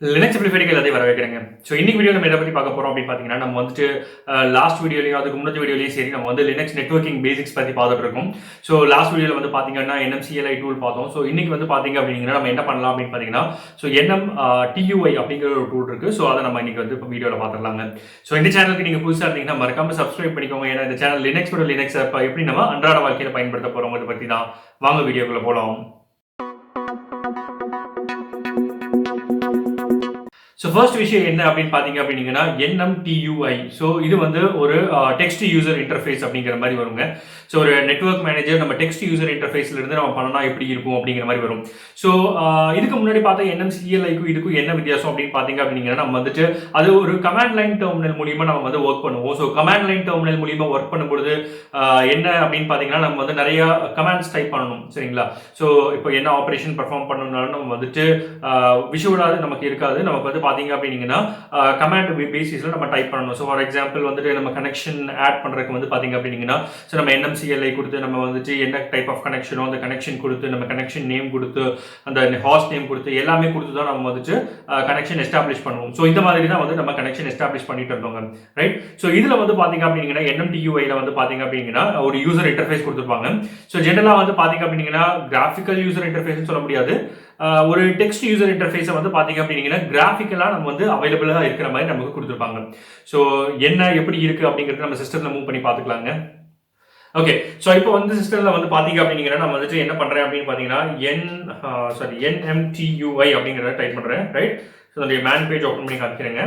Linux சிம்பிளிஃபைடுக்கு எல்லாத்தையும் வர வைக்கிறேங்க. ஸோ இன்னைக்கு வீடியோ நம்ம எதை பற்றி பார்க்க போகிறோம் அப்படின்னு பார்த்தீங்கன்னா, நம்ம வந்துட்டு லாஸ்ட் வீடியோலையும் அதுக்கு முன்னாடி வீடியோலையும் சரி நம்ம வந்து லினக்ஸ் நெட்வொர்க்கிங் பேசிக்ஸ் பற்றி பார்த்துட்டு இருக்கோம். ஸோ லாஸ்ட் வீடியோவில் வந்து பார்த்தீங்கன்னா NMCLI டூல் பார்த்தோம். ஸோ இன்னைக்கு வந்து பார்த்தீங்க அப்படிங்கன்னா நம்ம என்ன பண்ணலாம் அப்படின்னு பார்த்தீங்கன்னா, ஸோ NMTUI அப்படிங்கிற ஒரு டூல் இருக்கு. ஸோ அதை நம்ம இன்னைக்கு வந்து இப்போ வீடியோவில் பார்த்துடலாங்க. ஸோ இந்த சேனலுக்கு நீங்கள் புதுசாக இருந்தீங்கன்னா மறக்காம சப்ஸ்கிரைப் பண்ணிக்கோங்க. ஏன்னா இந்த சேனல் லினக்ஸ் எப்படி நம்ம அன்றாட வாழ்க்கையில் பயன்படுத்த போகிறோம் அதை பற்றி தான். வாங்க வீடியோக்குள்ள போகலாம். ஸோ ஃபர்ஸ்ட் விஷயம் என்ன அப்படின்னு பார்த்தீங்க அப்படின்னா NMTUI. ஸோ இது வந்து ஒரு டெக்ஸ்ட் யூசர் இன்டர்ஃபேஸ் அப்படிங்கிற மாதிரி வருங்க. ஸோ ஒரு நெட்வொர்க் மேனேஜர் நம்ம டெக்ஸ்ட் யூசர் இன்டர்ஃபேஸ்ல இருந்து நம்ம பண்ணனா எப்படி இருக்கும் அப்படிங்கிற மாதிரி வரும். ஸோ இதுக்கு முன்னாடி பார்த்தா NMCLIக்கும் இதுக்கும் என்ன வித்தியாசம் அப்படின்னு பார்த்தீங்க அப்படின்னா நம்ம வந்துட்டு அது ஒரு கமாண்ட் லைன் டெர்மினல் மூலியமா நம்ம வந்து ஒர்க் பண்ணுவோம். ஸோ கமாண்ட் லைன் டெர்மினல் மூலியமா ஒர்க் பண்ணும்பொழுது என்ன அப்படின்னு பார்த்தீங்கன்னா நம்ம வந்து நிறைய கமாண்ட்ஸ் டைப் பண்ணணும், சரிங்களா? ஸோ இப்போ என்ன ஆப்ரேஷன் பர்ஃபார்ம் பண்ணணும்னாலும் நம்ம வந்துட்டு விஷுவலாக நமக்கு இருக்காது. நமக்கு வந்து பார்த்தீங்க அப்படின்னா கமாண்ட் பேசிஸில் நம்ம டைப் பண்ணணும். ஸோ ஃபார் எக்ஸாம்பிள் வந்துட்டு நம்ம கனெக்ஷன் ஆட் பண்ணுறதுக்கு வந்து பார்த்தீங்க அப்படின்னா ஸோ நம்ம NMCLI கொடுத்து நம்ம வந்துட்டு என்ன டைப் ஆஃப் கனெக்ஷனோ அந்த கனெக்ஷன் கொடுத்து நம்ம கனெக்ஷன் நேம் கொடுத்து அந்த ஹாஸ்ட் நேம் கொடுத்து எல்லாமே கொடுத்து தான் நம்ம வந்துட்டு கனெக்ஷன் எஸ்டாப்ளிஷ் பண்ணுவோம். ஸோ இந்த மாதிரி தான் வந்து நம்ம கனெக்ஷன் எஸ்டாப்ளிஷ் பண்ணிட்டு இருந்தோங்க, ரைட்? ஸோ இதில் வந்து பார்த்தீங்க அப்படின்னா NMTUI வந்து பார்த்தீங்க அப்படின்னா ஒரு யூசர் இன்டர்ஃபேஸ் கொடுத்துருப்பாங்க. ஸோ ஜென்ரலாக வந்து பார்த்தீங்க அப்படின்னா கிராஃபிக்கல் யூசர் இன்டர்ஃபேஸ்னு சொல்ல முடியாது. ஒரு டெக்ஸ்ட் யூசர் இன்டர்ஃபேஸை வந்து பார்த்தீங்க அப்படின்னா கிராஃபிக்கலாக நம்ம வந்து அவைலபிளாக இருக்கிற மாதிரி நமக்கு கொடுத்துருப்பாங்க. ஸோ என்ன எப்படி இருக்குது அப்படிங்கிறது நம்ம சிஸ்டத்தில் மூவ் பண்ணி பார்த்துக்கலாங்க. ஓகே, ஸோ இப்போ வந்து சிஸ்டமில் வந்து பார்த்தீங்க அப்படிங்கன்னா நம்ம வந்துட்டு என்ன பண்ணுறேன் அப்படின்னு பார்த்தீங்கன்னா NMTUI அப்படிங்கிறத டைப் பண்ணுறேன், ரைட்? ஸோ அதோடைய மேன் பேஜ் ஓப்பன் பண்ணி காமிக்கிறேங்க.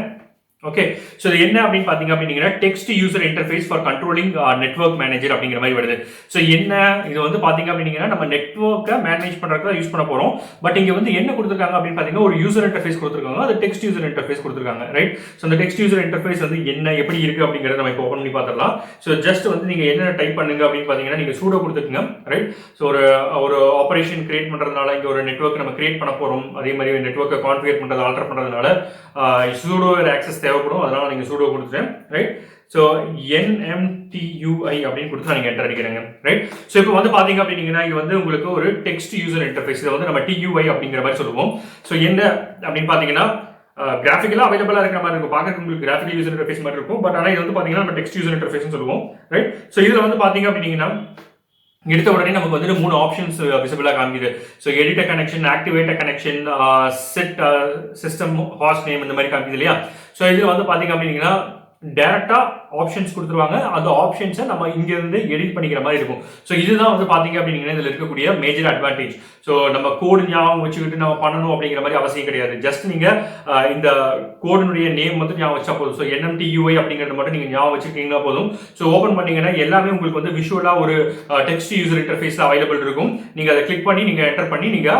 ஓகே, ஸோ இது என்ன அப்படின்னு பார்த்தீங்க அப்படின்னா text user interface for controlling network manager அப்படிங்கிற மாதிரி வருது. ஸோ என்ன இது வந்து பார்த்தீங்க அப்படின்னா நம்ம நெட்வொர்க்கை மேனேஜ் பண்ணுறதுக்கு யூஸ் பண்ண போகிறோம். பட் இங்கே வந்து என்ன கொடுத்துருக்காங்க அப்படின்னு பார்த்தீங்கன்னா ஒரு யூசர் இன்டர்ஃபேஸ் கொடுத்துருக்காங்க, அது டெக்ஸ்ட் யூசர் இன்டர்ஃபேஸ் கொடுத்துருக்காங்க, ரைட்? ஸோ அந்த டெக்ஸ்ட் யூசர் இன்டர்ஃபேஸ் வந்து என்ன எப்படி இருக்குது அப்படிங்கிறத நம்ம இப்போ ஓப்பன் பண்ணி பார்த்துடலாம். ஸோ ஜஸ்ட் வந்து நீங்கள் என்ன டைப் பண்ணுங்க அப்படின்னு பார்த்தீங்கன்னா நீங்கள் சூடோ கொடுத்துருங்க, ரைட்? ஸோ ஒரு ஆப்ரேஷன் கிரியேட் பண்ணுறதுனால இங்கே ஒரு நெட்வொர்க் நம்ம கிரியேட் பண்ண போகிறோம். அதே மாதிரி நெட்வொர்க்கை கான்ஃபிகர் பண்ணுறது ஆல்டர் பண்ணுறதுனால சூடோ ஆக்சஸ் தேவைப்படும். அதனால நீங்க சூடோ கொடுத்துட்டேன், ரைட்? ஸோ NMTUI அப்படின்னு கொடுத்து நீங்க என்டர் அடிக்கிறீங்க, ரைட்? ஸோ இப்போ வந்து பாத்தீங்க அப்படின்னா இது வந்து உங்களுக்கு ஒரு டெக்ஸ்ட் யூசர் இன்டர்ஃபேஸ். இதை வந்து நம்ம TUI அப்படிங்கிற மாதிரி சொல்லுவோம். ஸோ என்ன அப்படின்னு பாத்தீங்கன்னா கிராஃபிக்கலா அவைலபிளா இருக்கிற மாதிரி இருக்கும். பார்க்கறதுக்கு உங்களுக்கு கிராஃபிக்கல் யூசர் இன்டர்ஃபேஸ் மாதிரி இருக்கும். பட் ஆனால் இது வந்து பாத்தீங்கன்னா நம்ம டெக்ஸ்ட் யூசர் இன்டர்ஃபேஸ் சொல்லுவோம், ரைட்? ஸோ இதுல வந்து பாத்தீங்க அப்படின்னா எடுத்த உடனே நமக்கு வந்துட்டு 3 ஆப்ஷன்ஸ் விசிபிளா காமிக்குது. So edit connection, activate connection, set system host name இந்த மாதிரி காமிக்குது இல்லையா? ஸோ இதுல வந்து பாத்தீங்க அப்படின்னா டைரக்டா ஆப்ஷன்ஸ் கொடுத்துருவாங்க. அந்த ஆப்ஷன்ஸை நம்ம இங்க இருந்து எடிட் பண்ணிக்கிற மாதிரி இருக்கும். ஸோ இதுதான் வந்து பாத்தீங்க அப்படின்னா இதுல இருக்கக்கூடிய மேஜர் அட்வான்டேஜ். ஸோ நம்ம கோடு ஞாபகம் வச்சுக்கிட்டு நம்ம பண்ணணும் அப்படிங்கிற மாதிரி அவசியம் கிடையாது. ஜஸ்ட் நீங்க இந்த கோடினுடைய நேம் வந்து ஞாபகம் வச்சா போதும். ஸோ NMTUI அப்படிங்கிறது மட்டும் நீங்க ஞாபகம் வச்சுக்கிட்டீங்கன்னா போதும். ஸோ ஓப்பன் பண்ணீங்கன்னா எல்லாமே உங்களுக்கு வந்து விஷுவலா ஒரு டெக்ஸ்ட் யூசர் இன்டர்ஃபேஸ்ல அவைலபிள் இருக்கும். நீங்க அதை கிளிக் பண்ணி நீங்க என்டர் பண்ணி நீங்க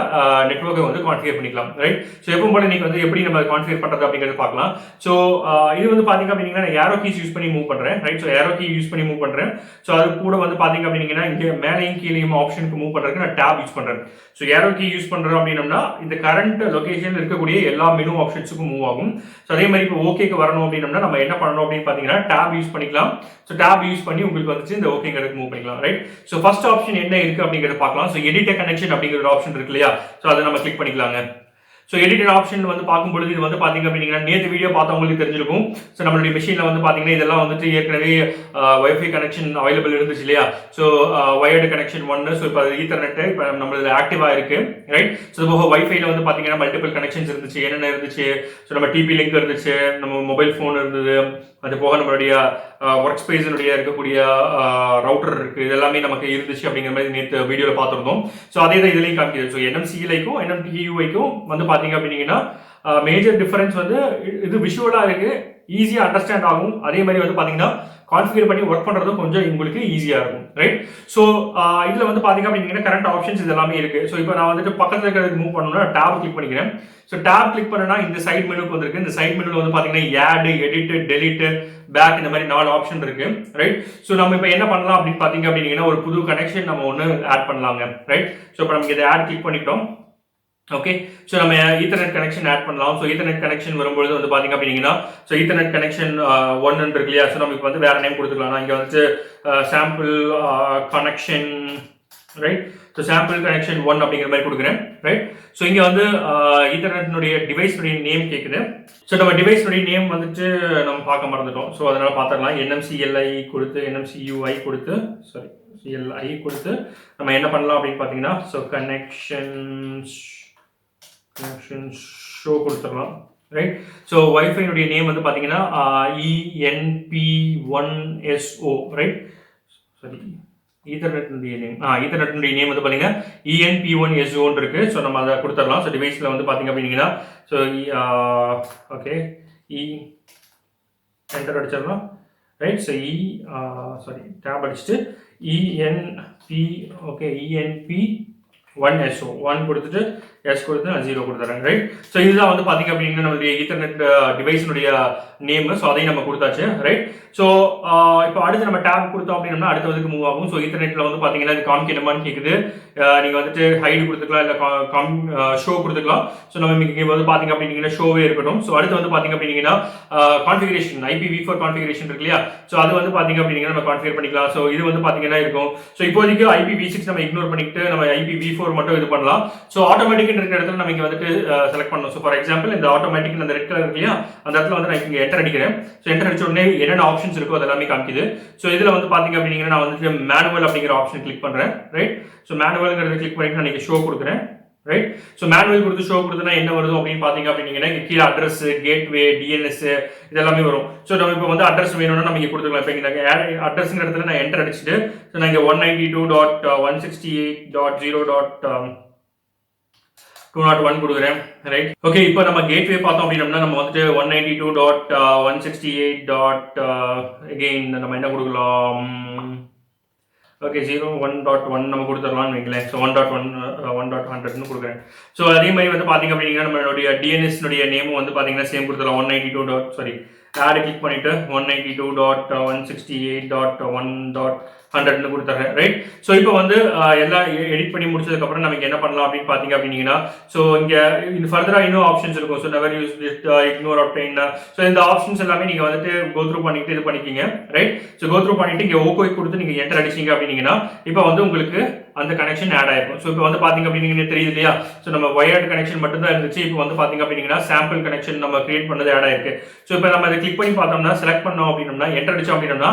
நெட்வொர்க்கை வந்து கான்ஃபிகர் பண்ணிக்கலாம், ரைட்? ஸோ எப்பவும் போல நீங்க வந்து எப்படி நம்ம கான்ஃபிகர் பண்றது அப்படிங்கிறது பார்க்கலாம். ஸோ இது வந்து பாத்தீங்க அப்படின்னா ஏரோ கீஸ் யூஸ் பண்ணி மூவ் பண்றேன், right? So arrow key use பண்ணி மூவ் பண்றேன். ஸோ அது கூட வந்து பாத்தீங்க அப்படின்னா இங்க மேலையும் கீழையும் ஆப்ஷனுக்கு மூவ் பண்றதுக்கு நான் டேப் யூஸ் பண்றேன். ஸோ ஏரோ கீ யூஸ் பண்றோம் அப்படின்னா இந்த கரண்ட் லொகேஷன்ல இருக்கக்கூடிய எல்லா மெனு ஆப்ஷன்ஸுக்கும் மூவ் ஆகும். ஸோ அதே மாதிரி இப்போ ஓகேக்கு வரணும் அப்படின்னா நம்ம என்ன பண்ணணும் அப்படின்னு பாத்தீங்கன்னா டேப் யூஸ் பண்ணிக்கலாம். ஸோ டேப் யூஸ் பண்ணி உங்களுக்கு வந்துச்சு இந்த ஓகேங்கிறதுக்கு மூவ் பண்ணிக்கலாம், ரைட்? ஸோ ஃபர்ஸ்ட் ஆப்ஷன் என்ன இருக்கு அப்படிங்கிறத பார்க்கலாம். ஸோ எடிட் கனெக்ஷன் அப்படிங்கிற ஒரு ஆப்ஷன் இருக்கு இல்லையா? ஸோ அதை நம்ம கிளிக் பண்ணிக்கலாங்க. ஸோ எடிட்டட் ஆப்ஷன் வந்து பார்க்கும்பொழுது இது வந்து பார்த்தீங்க அப்படின்னா நேற்று வீடியோ பார்த்தவங்களுக்கு தெரிஞ்சிருக்கும். ஸோ நம்மளுடைய மிஷினில் வந்து பார்த்தீங்கன்னா இதெல்லாம் வந்துட்டு ஏற்கனவே வைஃபை கனெக்ஷன் அவைலபிள் இருந்துச்சு இல்லையா? So wired connection 1. ஸோ இப்போ அது ஈத்தர்நெட் இப்போ நம்மளது ஆக்டிவாக இருக்கு, ரைட்? ஸோ இது போக வைஃபைல வந்து பார்த்தீங்கன்னா மல்டிபிள் கனெக்ஷன்ஸ் இருந்துச்சு. என்னென்ன இருந்துச்சு? ஸோ நம்ம டிபி லிங்க் இருந்துச்சு, நம்ம மொபைல் ஃபோன் இருந்தது, அது போக நம்மளுடைய ஒர்க் ஸ்பேஸினுடைய இருக்கக்கூடிய ரவுட்டர் இருக்கு. இது எல்லாமே நமக்கு இருந்துச்சு அப்படிங்கிற மாதிரி நேற்று வீடியோவில் பார்த்துருந்தோம். ஸோ அதே தான் இதுலையும் காமிக்குது. ஸோ NMCLIக்கும் NMTUIக்கும் வந்து பார்த்தீங்க அப்படின்னா மேஜர் டிஃபரன்ஸ் வந்து இது விஷுவலா இருக்கு, ஈஸியா அண்டர்ஸ்டாண்ட் ஆகும். அதே மாதிரி வந்து பாத்தீங்கன்னா கான்ஃபிகர் பண்ணி ஒர்க் பண்றதும் கொஞ்சம் உங்களுக்கு ஈஸியா இருக்கும், ரைட்? ஸோ இதுல வந்து பாத்தீங்க அப்படின்னா கரண்ட் ஆப்ஷன்ஸ் இது எல்லாமே இருக்கு. ஸோ இப்போ நான் வந்துட்டு பக்கத்துல இருக்கிறது மூவ் பண்ணணும்னா டேப் கிளிக் பண்ணிக்கிறேன். ஸோ டேப் கிளிக் பண்ணனா இந்த சைட் மெனுக்கு வந்திருக்கு. இந்த சைட் மெனுல வந்து பாத்தீங்கன்னா ஆட், எடிட், டெலிட், பேக் இந்த மாதிரி 4 ஆப்ஷன் இருக்கு, ரைட்? ஸோ நம்ம இப்போ என்ன பண்ணலாம் அப்படின்னு பாத்தீங்க அப்படின்னா ஒரு புது கனெக்ஷன் நம்ம ஒன்று ஆட் பண்ணலாங்க, ரைட்? ஸோ இப்போ நமக்கு இதை ஆட் கிளிக் பண்ணிட்டோம். ஓகே, ஸோ நம்ம ஈத்தர்நெட் கனெக்ஷன் ஆட் பண்ணலாம். ஸோ ஈத்தர்நெட் கனெக்ஷன் வரும்பொழுது வந்து பாத்தீங்க அப்படின்னா ஸோ ஈத்தர்நெட் கனெக்ஷன் 1 இருக்கு இல்லையா? ஸோ நமக்கு வந்து வேற நேம் கொடுத்துக்கலாம். இங்க வந்து sample connection, right? So sample connection 1 அப்படிங்கிற மாதிரி கொடுக்குறேன், ரைட். ஸோ இங்கே வந்து ஈத்தர்நெட்னுடைய டிவைஸ்னுடைய நேம் கேட்குது. ஸோ நம்ம டிவைஸ்னுடைய நேம் வந்துட்டு நம்ம பார்க்க மறந்துட்டோம். ஸோ அதனால பார்த்துடலாம். NMCLI கொடுத்து NMCUI கொடுத்து CLI கொடுத்து நம்ம என்ன பண்ணலாம் அப்படின்னு பார்த்தீங்கன்னா, ஸோ கனெக்ஷன் ஷோ கொடுத்துடலாம், ரைட். ஸோ வைஃபைனுடைய நேம் வந்து பார்த்தீங்கன்னா ENP1SO, ரைட். சரி, ஈத்தர்நெட்னுடைய நேம் வந்து பார்த்தீங்கன்னா ENP1SO இருக்கு. ஸோ நம்ம அதை கொடுத்துடலாம். ஸோ டிவைஸில் வந்து பார்த்தீங்க அப்படின்னா, ஸோ ஓகே, என்டர் அடிச்சிடலாம், ரைட். ஸோ டேப் அடிச்சுட்டு ENP1SO 1 கொடுத்துட்டு S கொடுத்து நான் 0 கொடுத்துறேன், ரைட். ஸோ இதுதான் வந்து பார்த்தீங்க அப்படின்னா நம்மளுடைய ஈத்தர்நெட் டிவைஸினுடைய நேம். ஸோ அதையும் நம்ம கொடுத்தாச்சு, ரைட். ஸோ இப்போ அடுத்து நம்ம டேப் கொடுத்தோம் அப்படின்னா அடுத்த வந்து மூவ் ஆகும். ஸோ ஈத்தர்நெட்டில் வந்து பார்த்தீங்கன்னா இது காமிக்கணுமான்னு கேட்குது. நீங்கள் வந்துட்டு ஹைடு கொடுத்துக்கலாம், இல்லை ஷோ கொடுத்துக்கலாம். ஸோ நம்ம இங்கே வந்து பார்த்தீங்க அப்படின்னா ஷோவே இருக்கட்டும். ஸோ அடுத்து வந்து பார்த்தீங்க அப்படின்னா கான்ஃபிகரேஷன் IPv4 கான்ஃபிகரேஷன் இருக்கு இல்லையா. ஸோ அது வந்து பார்த்தீங்க அப்படின்னா நம்ம கான்ஃபிகர் பண்ணிக்கலாம். ஸோ இது வந்து பார்த்தீங்கன்னா இருக்கும். ஸோ இப்போதைக்கு IPv6 நம்ம இக்னோர் பண்ணிட்டு நம்ம IPv4 மட்டும் இது பண்ணலாம். ஸோ ஆட்டோமேட்டிக் இருக்கிற இடத்துல நம்ம இங்கே வந்துட்டு செலக்ட் பண்ணணும். ஸோ ஃபார் எக்ஸாம்பிள் இந்த ஆட்டோமேட்டிக் அந்த ரெட் கலர் இருக்கு இல்லையா, அந்த இடத்துல வந்து நான் இங்கே என்டர் அடிக்கிறேன். ஸோ என்டர் அடிச்ச உடனே என்னென்ன ஆப்ஷன்ஸ் இருக்கோ அதெல்லாமே காமிக்குது. ஸோ இதில் வந்து பார்த்தீங்க அப்படின்னா நான் வந்துட்டு மேனுவல் அப்படிங்கிற ஆப்ஷன் கிளிக் பண்ணுறேன், ரைட். ஸோ மேனுவல்ங்கிறத கிளிக் பண்ணிட்டு நான் இங்கே ஷோ கொடுக்குறேன், ரைட். ஸோ மேனுவல் கொடுத்து ஷோ கொடுத்தனா என்ன வருது அப்படின்னு பார்த்தீங்க அப்படின்னா இங்கே கீழே அட்ரஸ், கேட்வே, DNS இதெல்லாமே வரும். ஸோ நம்ம இப்போ வந்து அட்ரஸ் வேணும்னா நம்ம இங்கே கொடுத்துக்கலாம். இப்போ இங்கே அட்ரஸ்ங்கிற இடத்துல நான் என்டர் அடிச்சுட்டு ஸோ நான் இங்கே 192.168.0.201 கொடுக்குறேன், ரைட். ஓகே, இப்போ நம்ம கேட்வே பார்த்தோம் அப்படின்னா நம்ம வந்துட்டு 192.168. அகெயின் நம்ம என்ன கொடுக்கலாம், ஓகே 0.1.1 நம்ம கொடுத்துடலாம்னு வைங்களேன். ஸோ 1.1.100 கொடுக்குறேன். ஸோ அதே மாதிரி வந்து பார்த்தீங்க அப்படின்னா நம்மளுடைய DNS நேமும் வந்து பார்த்தீங்கன்னா சேம் கொடுத்துடலாம். 192. ஆட் கிளிக் பண்ணிட்டு 192.168.1.100 கொடுத்துறேன், ரைட். ஸோ இப்போ வந்து எல்லாம் எடிட் பண்ணி முடிச்சதுக்கப்புறம் நமக்கு என்ன பண்ணலாம் அப்படின்னு பார்த்தீங்க அப்படின்னா, ஸோ இங்கே ஃபர்தராக இன்னும் ஆப்ஷன்ஸ் இருக்கும். So never use it, ignore obtain. So இந்த ஆப்ஷன்ஸ் எல்லாமே நீங்கள் வந்துட்டு கோத்ரூ பண்ணிட்டு இது பண்ணிக்கிங்க, ரைட். ஸோ கோத்ரூ பண்ணிட்டு இங்கே ஓகே கொடுத்து நீங்கள் என்டர் அடிச்சிங்க அப்படின்னா இப்போ வந்து உங்களுக்கு அந்த கனெக்ஷன் ஆட் ஆயிருக்கும். ஸோ இப்போ வந்து பார்த்தீங்க அப்படின்னா தெரியுது இல்லையா. ஸோ நம்ம வயர்டு கனெக்ஷன் மட்டும் தான் இருந்துச்சு. இப்போ வந்து பார்த்தீங்க அப்படின்னா சாம்பிள் கனெக்ஷன் நம்ம கிரியேட் பண்ணது ஆட் ஆயிருக்கு. ஸோ இப்போ நம்ம அதை கிளிக் பண்ணி பார்த்தோம்னா செலக்ட் பண்ணோம் அப்படின்னா என்டர் அடிச்சோம் அப்படின்னா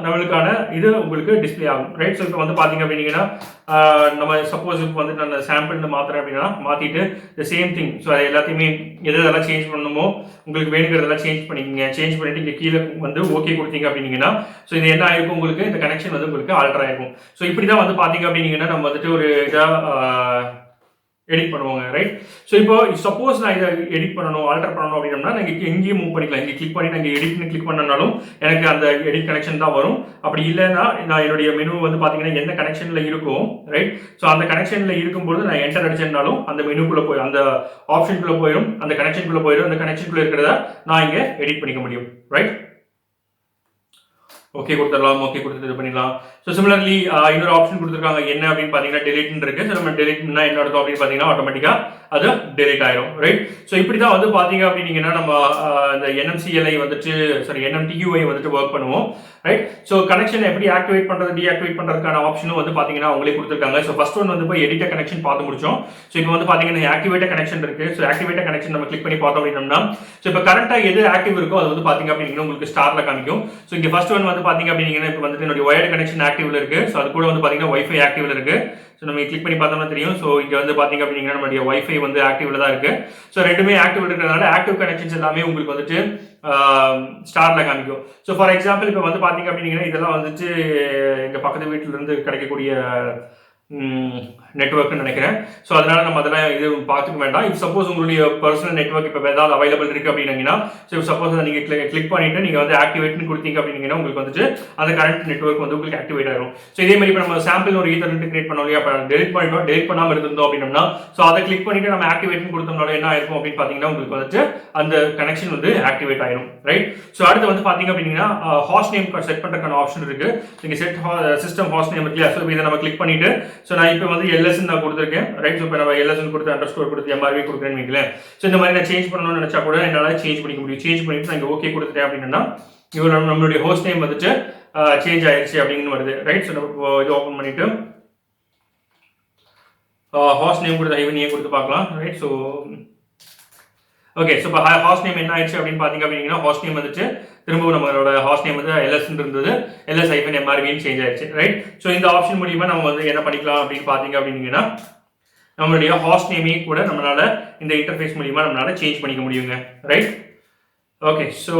நம்மளுக்கான இது உங்களுக்கு டிஸ்பிளே ஆகும், ரைட். ஸோ இப்போ வந்து பார்த்தீங்க அப்படின்னா நம்ம சப்போஸ் இப்போ வந்து நான் சாம்பிள்னு மாற்றுறேன் அப்படின்னா மாற்றிட்டு த சேம் திங். ஸோ அது எல்லாத்தையுமே எதெல்லாம் சேஞ்ச் பண்ணணுமோ உங்களுக்கு வேணுங்கிறதெல்லாம் சேஞ்ச் பண்ணிக்கிங்க. சேஞ்ச் பண்ணிட்டு இங்கே கீழே வந்து ஓகே கொடுத்தீங்க அப்படின்னா ஸோ இது என்ன ஆயிருக்கும், உங்களுக்கு இந்த கனெக்ஷன் வந்து உங்களுக்கு ஆல்டர் ஆயிருக்கும். ஸோ இப்படி தான் வந்து பார்த்தீங்க அப்படின்னா நம்ம வந்துட்டு ஒரு இதாக எடிட் பண்ணுவாங்க, ரைட். ஸோ இப்போ சப்போஸ் நான் இதை எடிட் பண்ணணும், ஆல்டர் பண்ணணும் அப்படின்னா நான் இங்கே எங்கேயும் மூவ் பண்ணிக்கலாம். இங்கே கிளிக் பண்ணி நான் இங்கே எடிட்னு கிளிக் பண்ணனாலும் எனக்கு அந்த எடிட் கனெக்ஷன் தான் வரும். அப்படி இல்லைன்னா நான் என்னுடைய மெனு வந்து பார்த்தீங்கன்னா எந்த கனெக்ஷனில் இருக்கும், ரைட். ஸோ அந்த கனெக்ஷனில் இருக்கும்போது நான் என்டர் அடிச்சேன்னாலும் அந்த மெனுக்குள்ளே போய் அந்த ஆப்ஷனுக்குள்ளே போயிடும், அந்த கனெக்ஷனுக்குள்ளே போயிடும். அந்த கனெக்ஷனுக்குள்ளே இருக்கிறத நான் இங்கே எடிட் பண்ணிக்க முடியும், ரைட். ஓகே கொடுத்துடலாம். ஓகே கொடுத்து இது பண்ணிடலாம். ஸோ சிமிலர்லி இன்னொரு ஆப்ஷன் கொடுத்துருக்காங்க என்ன அப்படின்னு பார்த்தீங்கன்னா டெலிட்னு இருக்கு. ஸோ நம்ம டெலிட்னா என்ன அர்த்தம் அப்படின்னு பார்த்தீங்கன்னா ஆட்டோமேட்டிக்காக அது டெலிட் ஆயிரும், ரைட். ஸோ இப்படி தான் வந்து பார்த்தீங்க அப்படின்னா நம்ம இந்த NMCLI வந்துட்டு NMTUI வந்துட்டு ஒர்க் பண்ணுவோம், ரைட். ஸோ கனெக்ஷன் எப்படி ஆக்டிவேட் பண்ணுறது, டீஆக்டிவேட் பண்ணுறதுக்கான ஆப்ஷனும் வந்து பார்த்தீங்கன்னா அவங்களே கொடுத்துருக்காங்க. ஸோ ஃபர்ஸ்ட் ஒன் வந்து போய் எடிட்டர் கனெக்ஷன் பார்த்து முடிச்சோம். ஸோ இப்போ வந்து பார்த்தீங்கன்னா ஆக்டிவேட்டர் கனெக்ஷன் இருக்கு. ஸோ ஆக்டிவேட்டர் கனெக்ஷன் நம்ம கிளிக் பண்ணி பார்த்தோம் அப்படின்னா ஸோ இப்போ கரெக்டாக எது ஆக்டிவ் இருக்கோ அது வந்து பார்த்தீங்க அப்படின்னா உங்களுக்கு ஸ்டார்ல காமிக்கும். ஸோ இங்கே ஃபர்ஸ்ட் ஒன் வந்து பார்த்தீங்க அப்படின்னா இப்போ வந்துட்டு என்னுடைய வயர்டு கனெக்ஷன் ஆக்டிவ்ல இருக்கு. ஸோ அது கூட வந்து பார்த்தீங்கன்னா வைஃபை ஆக்டிவ்ல இருக்கு. ஸோ நம்ம கிளிக் பண்ணி பார்த்தோம்னா தெரியும். ஸோ இங்கே வந்து பார்த்தீங்க அப்படின்னா நம்மளுடைய வைஃபை வந்து ஆக்டிவ்ல தான் இருக்கு. ஸோ ரெண்டுமே ஆக்டிவ் இருக்கிறதுனால ஆக்டிவ் கனெக்ஷன்ஸ் எல்லாமே உங்களுக்கு வந்துட்டு ஸ்டார்ல காமிக்கும். ஸோ ஃபார் எக்ஸாம்பிள் இப்போ வந்து பார்த்தீங்க அப்படின்னா இதெல்லாம் வந்துட்டு எங்கள் பக்கத்து வீட்டில இருந்து கிடைக்கக்கூடிய நெட்வொர்க்னு நினைக்கிறேன். ஸோ அதனால நம்ம அதெல்லாம் இது பார்த்துக்க வேண்டாம். இப்போ சப்போஸ் உங்களுடைய பர்சனல் நெட்வொர்க் இப்போ ஏதாவது அவைலபிள் இருக்கு அப்படின்னா ஸோ சப்போஸ் அதை நீங்கள் கிளிக் பண்ணிட்டு நீங்கள் வந்து ஆக்டிவேட்னு கொடுத்தீங்க அப்படின்னா உங்களுக்கு வந்துட்டு அந்த கரண்ட் நெட்வொர்க் வந்து உங்களுக்கு ஆக்டிவேட் ஆயிரும். ஸோ இதே மாதிரி இப்போ நம்ம சாம்பிள் ஒரு ஈத்தர்நெட் கிரியேட் பண்ணோம் இல்லையா, அப்போ டெலிட் பண்ணிட்டோம், டெலிட் பண்ணாமல் இருந்தோம் அப்படின்னா ஸோ அதை கிளிக் பண்ணிட்டு நம்ம ஆக்டிவேட்னு கொடுத்தோம்னால என்ன ஆயிருக்கும் அப்படின்னு பார்த்தீங்கன்னா உங்களுக்கு வந்துட்டு அந்த கனெக்ஷன் வந்து ஆக்டிவேட் ஆயிரும், ரைட். ஸோ அடுத்து வந்து பார்த்தீங்க அப்படின்னா ஹாஸ்ட் நேம் செட் பண்ணுறதுக்கான ஆப்ஷன் இருக்கு. நீங்கள் செட் சிஸ்டம் ஹாஸ்ட் நேம் இருக்கு. ஸோ இதை நம்ம கிளிக் பண்ணிட்டு ஸோ நான் இப்போ வந்து LS நான் கொடுத்துருக்கேன், ரைட். ஸோ இப்போ நம்ம LS கொடுத்து அண்டர்ஸ்கோர் கொடுத்து MRV கொடுக்குறேன்னு வைங்களேன். ஸோ இந்த மாதிரி நான் சேஞ்ச் பண்ணணும்னு நினைச்சா கூட என்னால் சேஞ்ச் பண்ணிக்க முடியும். சேஞ்ச் பண்ணிட்டு நான் இங்கே ஓகே கொடுத்துட்டேன் அப்படின்னா இவ்வளோ நம்மளுடைய ஹோஸ்ட் நேம் வந்துட்டு சேஞ்ச் ஆயிடுச்சு அப்படின்னு வருது, ரைட். ஸோ நம்ம இது ஓப்பன் பண்ணிட்டு ஹாஸ்ட் நேம் கொடுத்து ஐவன் ஏன் கொடுத்து பார்க்கலாம், ரைட். ஸோ ஓகே, ஸோ இப்போ ஹாஸ்ட் நேம் என்ன ஆயிடுச்சு அப்படின்னு பார்த்தீங்க அப்படின்னா, ஹாஸ்ட் நேம் வந்துட்டு திரும்பவும் நம்மளோட ஹாஸ்ட் நேம் வந்து எல்எஸ் இருந்தது, எல்எஸ் ஐஃபன் எம்ஆர்வின்னு சேஞ்ச் ஆயிடுச்சு, ரைட். ஸோ இந்த ஆப்ஷன் மூலியமா நம்ம வந்து என்ன பண்ணிக்கலாம் அப்படின்னு பார்த்தீங்க அப்படின்னா, நம்மளுடைய ஹாஸ்ட் நேமே கூட நம்மளால இந்த இன்டர்ஃபேஸ் மூலியமா நம்மளால சேஞ்ச் பண்ணிக்க முடியுங்க, ரைட். ஓகே, ஸோ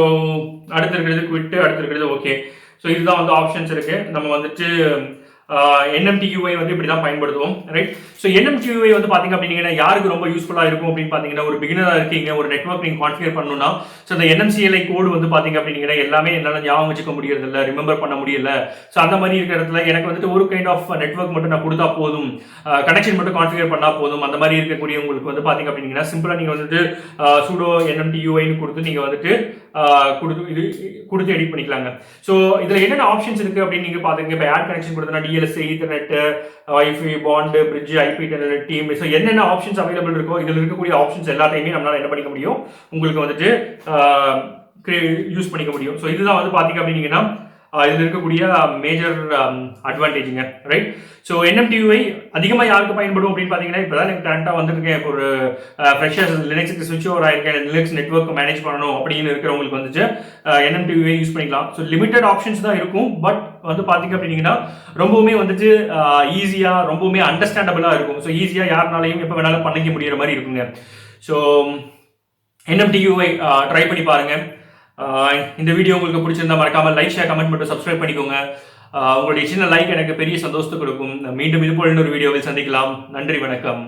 அடுத்து இருக்கிறது குவிட்டு, அடுத்து இருக்கிறது ஓகே. ஸோ இதுதான் வந்து ஆப்ஷன்ஸ் இருக்கு. நம்ம வந்துட்டு NMTUI வந்து இப்படி தான் பயன்படுத்துவோம், ரைட். ஸோ NMTUI வந்து பார்த்தீங்க அப்படின்னா யாருக்கு ரொம்ப யூஸ்ஃபுல்லாக இருக்கும் அப்படின்னு பார்த்தீங்கன்னா, ஒரு பிகினராக இருக்கீங்க, ஒரு நெட்வொர்க் நீங்கள் கான்ஃபிகர் பண்ணணும்னா, ஸோ இந்த NMCLI கோடு வந்து பார்த்தீங்க அப்படின்னா எல்லாமே என்னால் ஞாபகம் வச்சுக்க முடியறது இல்லை, ரிமெம்பர் பண்ண முடியல. ஸோ அந்த மாதிரி இருக்கிற இடத்துல எனக்கு வந்துட்டு ஒரு கைண்ட் ஆஃப் நெட்வொர்க் மட்டும் நான் கொடுத்தா போதும், கனெக்ஷன் மட்டும் கான்ஃபிகர் பண்ணால் போதும். அந்த மாதிரி இருக்கக்கூடிய உங்களுக்கு வந்து பார்த்தீங்க அப்படின்னா சிம்பிளாக நீங்கள் வந்துட்டு sudo NMTUIன்னு கொடுத்து நீங்கள் வந்துட்டு கொடுத்து எடிட் பண்ணிக்கலாங்க. ஸோ இதில் என்னென்ன ஆப்ஷன்ஸ் இருக்குது அப்படின்னு நீங்கள் பார்த்துங்க. இப்போ ஆட் கனெக்ஷன் கொடுத்தனா DLSA, Ethernet, wifi, bond, bridge, IP Telnet, team, so என்னென்ன ஆப்ஷன்ஸ் அவைலபிள் இருக்கோ இதில் இருக்கக்கூடிய ஆப்ஷன்ஸ் எல்லாத்தையுமே நம்மளால் என்ன பண்ணிக்க முடியும், உங்களுக்கு வந்துட்டு யூஸ் பண்ணிக்க முடியும். ஸோ இதுதான் வந்து பார்த்தீங்க அப்படின்னா இதில் இருக்கக்கூடிய மேஜர் அட்வான்டேஜுங்க, ரைட். ஸோ NMTUI அதிகமாக யாருக்கு பயன்படும் அப்படின்னு பார்த்தீங்கன்னா, இப்போ தான் எனக்கு கரெக்டாக வந்துருக்கேன், இப்போ ஒரு ஃப்ரெஷர்ஸ் லினக்ஸுக்கு ஸ்விட்ச் ஓவர் ஆயிருக்கேன், லினக்ஸ் நெட்வொர்க் மேனேஜ் பண்ணணும் அப்படின்னு இருக்கிறவங்களுக்கு வந்துட்டு NMTUI யூஸ் பண்ணிக்கலாம். ஸோ லிமிட்டட் ஆப்ஷன்ஸ் தான் இருக்கும், பட் வந்து பார்த்தீங்க அப்படின்னா ரொம்பவுமே வந்துட்டு ஈஸியாக, ரொம்பவுமே அண்டர்ஸ்டாண்டபிளாக இருக்கும். ஸோ ஈஸியாக யாருனாலையும் எப்போ வேணாலும் பண்ணிக்க முடிகிற மாதிரி இருக்குங்க. ஸோ NMTUI ட்ரை பண்ணி பாருங்க. இந்த வீடியோ உங்களுக்கு பிடிச்சிருந்தா மறக்காம லைக், ஷேர், கமெண்ட் மட்டும் சப்ஸ்கிரைப் பண்ணிக்கோங்க. உங்களுடைய சின்ன லைக் எனக்கு பெரிய சந்தோஷத்தை கொடுக்கும். மீண்டும் இது போல ஒரு வீடியோவில் சந்திக்கலாம். நன்றி, வணக்கம்.